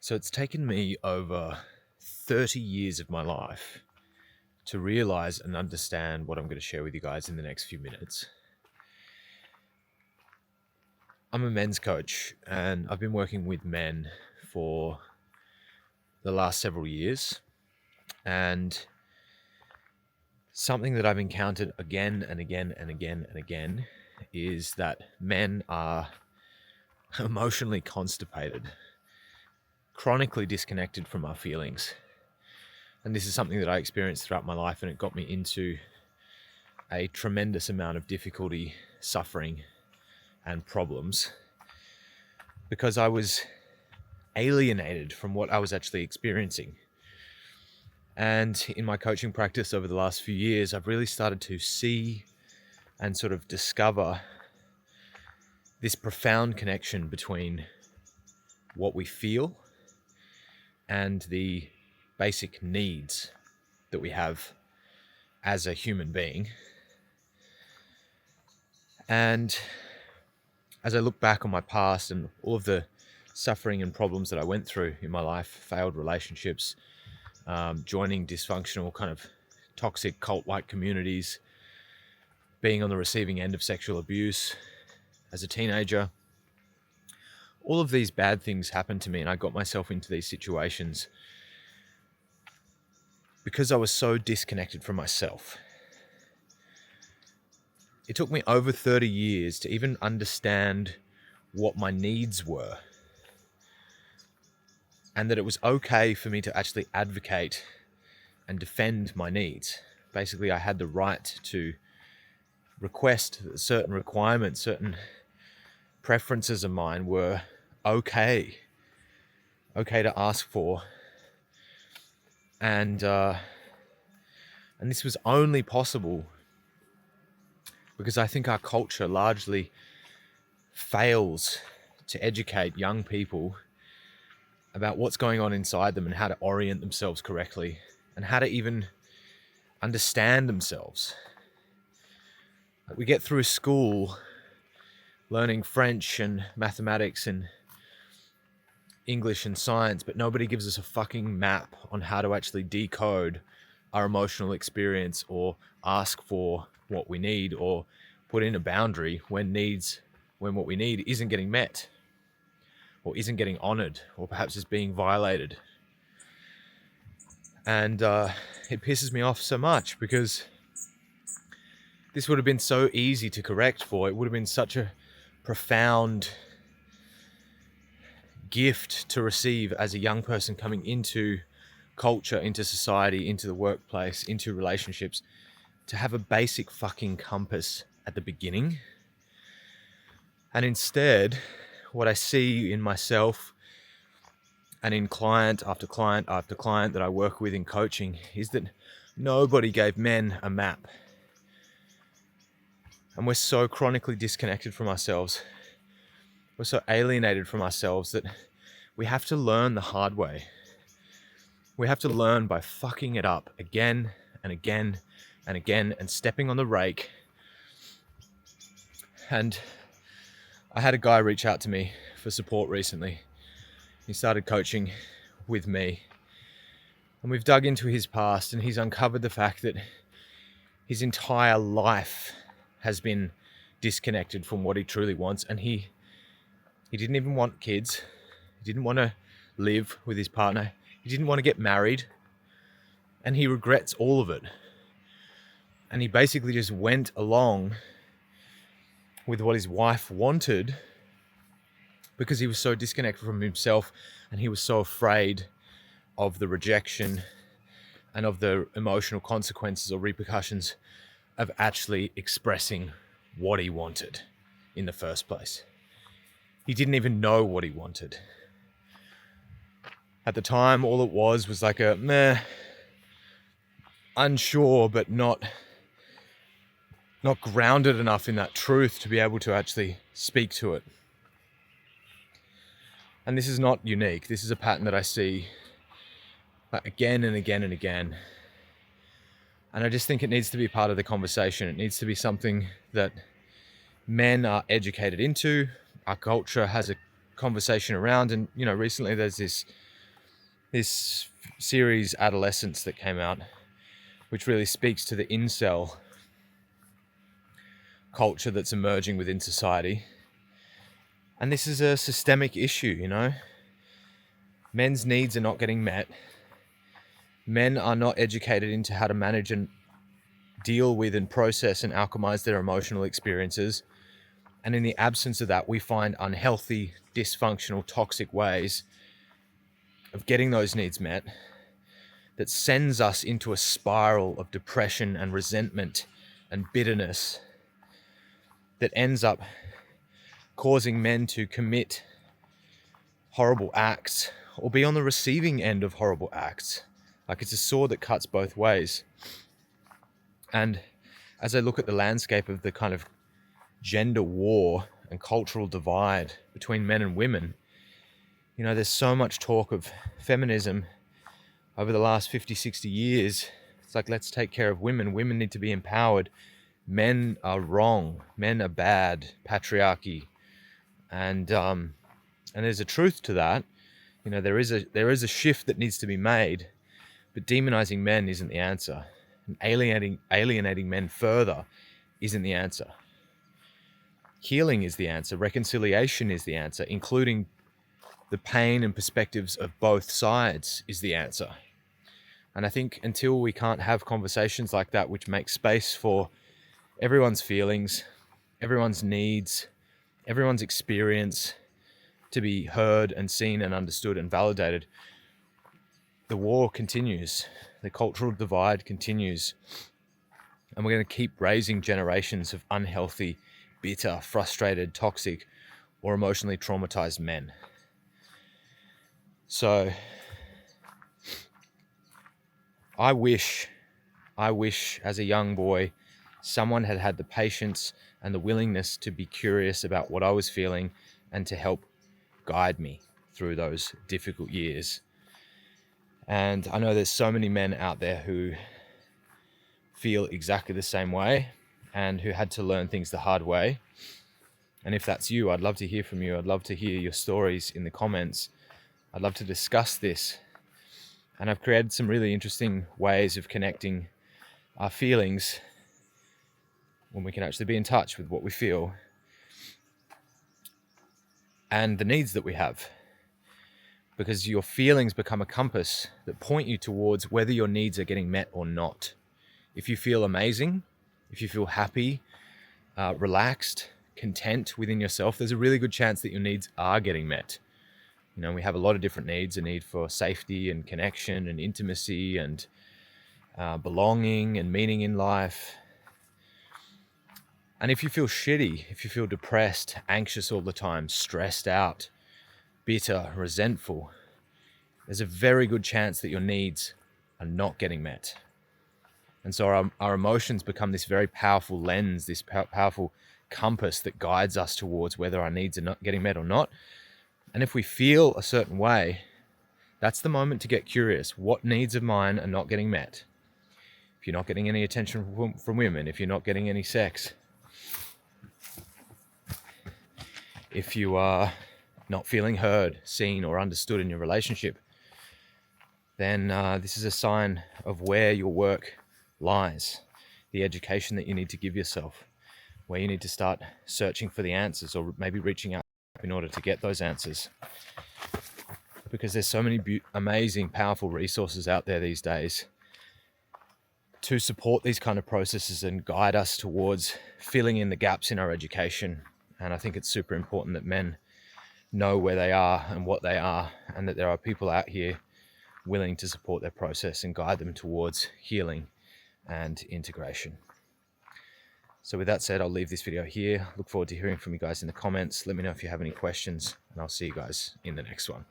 So it's taken me over 30 years of my life to realize and understand what I'm going to share with you guys in the next few minutes. I'm a men's coach and I've been working with men for the last several years. And something that I've encountered again and again and again and again is that men are emotionally constipated, chronically disconnected from our feelings. And this is something that I experienced throughout my life, and it got me into a tremendous amount of difficulty, suffering, and problems because I was alienated from what I was actually experiencing. And in my coaching practice over the last few years, I've really started to see and sort of discover this profound connection between what we feel and the basic needs that we have as a human being. And as I look back on my past and all of the suffering and problems that I went through in my life, failed relationships, joining dysfunctional kind of toxic cult-like communities, being on the receiving end of sexual abuse as a teenager, all of these bad things happened to me, and I got myself into these situations because I was so disconnected from myself. It took me over 30 years to even understand what my needs were, and that it was okay for me to actually advocate and defend my needs. Basically, I had the right to request that certain requirements, certain preferences of mine were okay to ask for. And this was only possible because I think our culture largely fails to educate young people about what's going on inside them and how to orient themselves correctly and how to even understand themselves. We get through school learning French and mathematics and English and science, but nobody gives us a fucking map on how to actually decode our emotional experience or ask for what we need or put in a boundary when what we need isn't getting met or isn't getting honored or perhaps is being violated. And it pisses me off so much because this would have been so easy to correct for. It would have been such a profound gift to receive as a young person coming into culture, into society, into the workplace, into relationships, to have a basic fucking compass at the beginning. And instead, what I see in myself and in client after client after client that I work with in coaching is that nobody gave men a map. And we're so chronically disconnected from ourselves. We're so alienated from ourselves that we have to learn the hard way. We have to learn by fucking it up again and again and again and stepping on the rake. And I had a guy reach out to me for support recently. He started coaching with me. And we've dug into his past and he's uncovered the fact that his entire life has been disconnected from what he truly wants. And he didn't even want kids. He didn't want to live with his partner. He didn't want to get married. And he regrets all of it. And he basically just went along with what his wife wanted because he was so disconnected from himself and he was so afraid of the rejection and of the emotional consequences or repercussions of actually expressing what he wanted in the first place. He didn't even know what he wanted. At the time, all it was like a unsure, but not grounded enough in that truth to be able to actually speak to it. And this is not unique. This is a pattern that I see again and again and again. And I just think it needs to be part of the conversation. It needs to be something that men are educated into. Our culture has a conversation around. And, recently there's this this series Adolescence that came out, which really speaks to the INCEL culture that's emerging within society. And this is a systemic issue, you know. Men's needs are not getting met. Men are not educated into how to manage and deal with and process and alchemize their emotional experiences. And in the absence of that, we find unhealthy, dysfunctional, toxic ways of getting those needs met that sends us into a spiral of depression and resentment and bitterness that ends up causing men to commit horrible acts or be on the receiving end of horrible acts. Like, it's a sword that cuts both ways. And as I look at the landscape of the kind of gender war and cultural divide between men and women, you know, there's so much talk of feminism over the last 50, 60 years. It's like, let's take care of women. Women need to be empowered. Men are wrong. Men are bad. Patriarchy. And there's a truth to that. You know, there is a shift that needs to be made, but demonizing men isn't the answer. And alienating men further isn't the answer. Healing is the answer. Reconciliation is the answer. Including the pain and perspectives of both sides is the answer. And I think until we can't have conversations like that, which make space for everyone's feelings, everyone's needs, everyone's experience to be heard and seen and understood and validated, the war continues. The cultural divide continues. And we're going to keep raising generations of unhealthy, bitter, frustrated, toxic, or emotionally traumatized men. So I wish as a young boy, someone had had the patience and the willingness to be curious about what I was feeling and to help guide me through those difficult years. And I know there's so many men out there who feel exactly the same way and who had to learn things the hard way. And if that's you, I'd love to hear from you. I'd love to hear your stories in the comments. I'd love to discuss this. And I've created some really interesting ways of connecting our feelings when we can actually be in touch with what we feel and the needs that we have. Because your feelings become a compass that point you towards whether your needs are getting met or not. If you feel amazing, if you feel happy, relaxed, content within yourself, there's a really good chance that your needs are getting met. You know, we have a lot of different needs: a need for safety and connection and intimacy and belonging and meaning in life. And if you feel shitty, if you feel depressed, anxious all the time, stressed out, bitter, resentful, there's a very good chance that your needs are not getting met. And so our emotions become this very powerful lens, this powerful compass that guides us towards whether our needs are not getting met or not. And if we feel a certain way, that's the moment to get curious. What needs of mine are not getting met? If you're not getting any attention from women, if you're not getting any sex, if you are not feeling heard, seen, or understood in your relationship, then this is a sign of where your work lies, the education that you need to give yourself, where you need to start searching for the answers or maybe reaching out in order to get those answers. Because there's so many amazing, powerful resources out there these days to support these kind of processes and guide us towards filling in the gaps in our education. And I think it's super important that men know where they are and what they are, and that there are people out here willing to support their process and guide them towards healing and integration. So with that said, I'll leave this video here. Look forward to hearing from you guys in the comments. Let me know if you have any questions, and I'll see you guys in the next one.